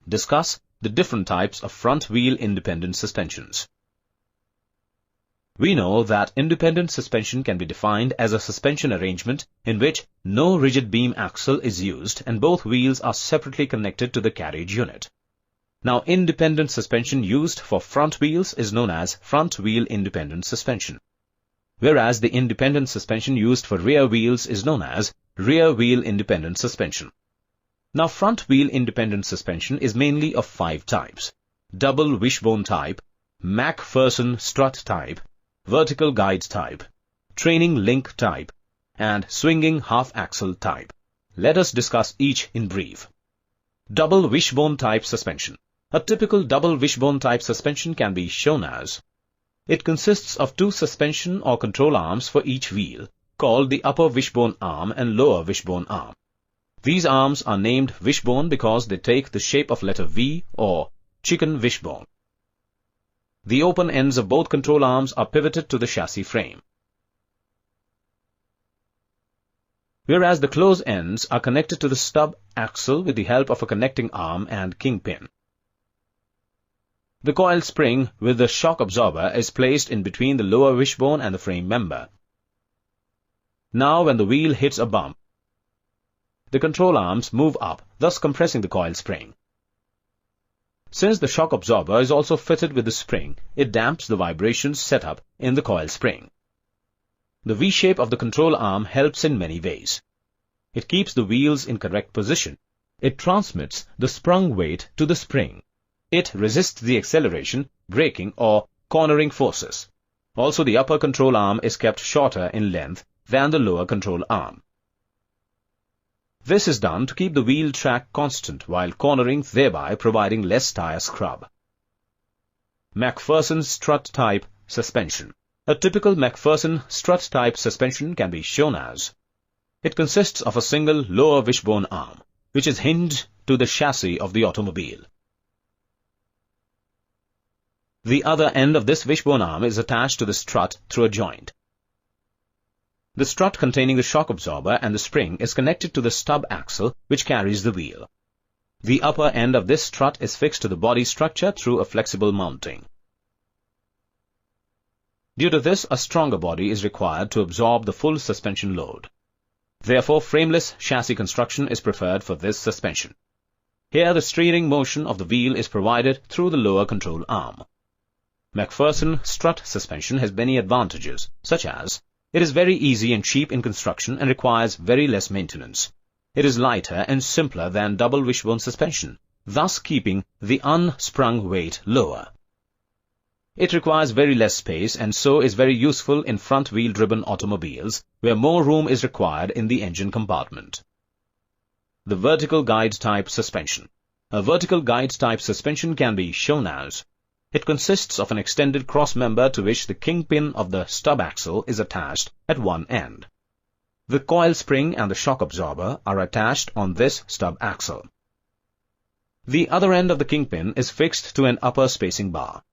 discuss the different types of front wheel independent suspensions. We know that independent suspension can be defined as a suspension arrangement in which no rigid beam axle is used and both wheels are separately connected to the carriage unit. Now, independent suspension used for front wheels is known as front wheel independent suspension, whereas the independent suspension used for rear wheels is known as rear wheel independent suspension. Now, front wheel independent suspension is mainly of 5 types: double wishbone type, MacPherson strut type, vertical guide type, trailing link type, and swinging half-axle type. Let us discuss each in brief. Double wishbone type suspension. A typical double wishbone type suspension can be shown as: it consists of 2 suspension or control arms for each wheel, called the upper wishbone arm and lower wishbone arm. These arms are named wishbone because they take the shape of letter V or chicken wishbone. The open ends of both control arms are pivoted to the chassis frame, whereas the closed ends are connected to the stub axle with the help of a connecting arm and kingpin. The coil spring with the shock absorber is placed in between the lower wishbone and the frame member. Now, when the wheel hits a bump, the control arms move up, thus compressing the coil spring. Since the shock absorber is also fitted with the spring, it damps the vibrations set up in the coil spring. The V-shape of the control arm helps in many ways. It keeps the wheels in correct position. It transmits the sprung weight to the spring. It resists the acceleration, braking, or cornering forces. Also, the upper control arm is kept shorter in length than the lower control arm. This is done to keep the wheel track constant while cornering, thereby providing less tire scrub. MacPherson strut type suspension. A typical MacPherson strut type suspension can be shown as: it consists of a single lower wishbone arm, which is hinged to the chassis of the automobile. The other end of this wishbone arm is attached to the strut through a joint. The strut containing the shock absorber and the spring is connected to the stub axle which carries the wheel. The upper end of this strut is fixed to the body structure through a flexible mounting. Due to this, a stronger body is required to absorb the full suspension load. Therefore, frameless chassis construction is preferred for this suspension. Here, the steering motion of the wheel is provided through the lower control arm. MacPherson strut suspension has many advantages, such as: it is very easy and cheap in construction and requires very less maintenance. It is lighter and simpler than double wishbone suspension, thus keeping the unsprung weight lower. It requires very less space and so is very useful in front-wheel driven automobiles where more room is required in the engine compartment. The vertical guide type suspension. A vertical guide type suspension can be shown as: it consists of an extended cross member to which the kingpin of the stub axle is attached at one end. The coil spring and the shock absorber are attached on this stub axle. The other end of the kingpin is fixed to an upper spacing bar.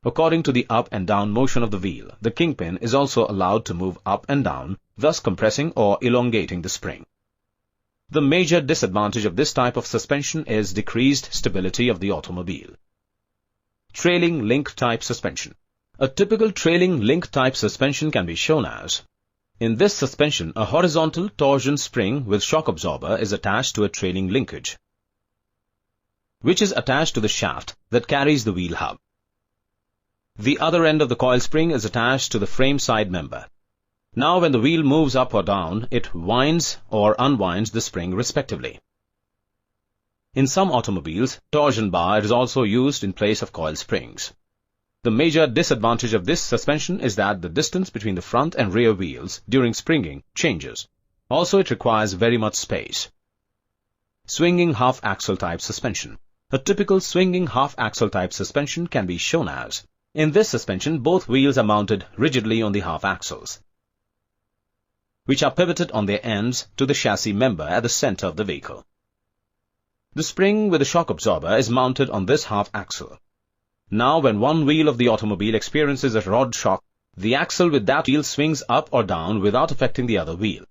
According to the up and down motion of the wheel, the kingpin is also allowed to move up and down, thus compressing or elongating the spring. The major disadvantage of this type of suspension is decreased stability of the automobile. Trailing link type suspension. A typical trailing link type suspension can be shown as: in this suspension, a horizontal torsion spring with shock absorber is attached to a trailing linkage, which is attached to the shaft that carries the wheel hub. The other end of the coil spring is attached to the frame side member. Now, when the wheel moves up or down, it winds or unwinds the spring respectively. In some automobiles, torsion bar is also used in place of coil springs. The major disadvantage of this suspension is that the distance between the front and rear wheels during springing changes. Also, it requires very much space. Swinging half-axle type suspension. A typical swinging half-axle type suspension can be shown as: in this suspension, both wheels are mounted rigidly on the half-axles, which are pivoted on their ends to the chassis member at the center of the vehicle. The spring with the shock absorber is mounted on this half-axle. Now, when one wheel of the automobile experiences a rod shock, the axle with that wheel swings up or down without affecting the other wheel.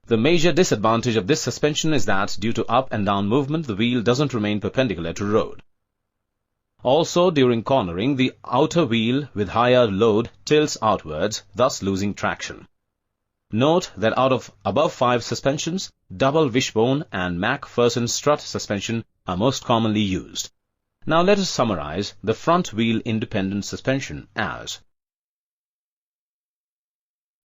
The major disadvantage of this suspension is that due to up and down movement, the wheel doesn't remain perpendicular to road. Also, during cornering, the outer wheel with higher load tilts outwards, thus losing traction. Note that out of above 5 suspensions, double wishbone and MacPherson strut suspension are most commonly used. Now let us summarize the front wheel independent suspension as: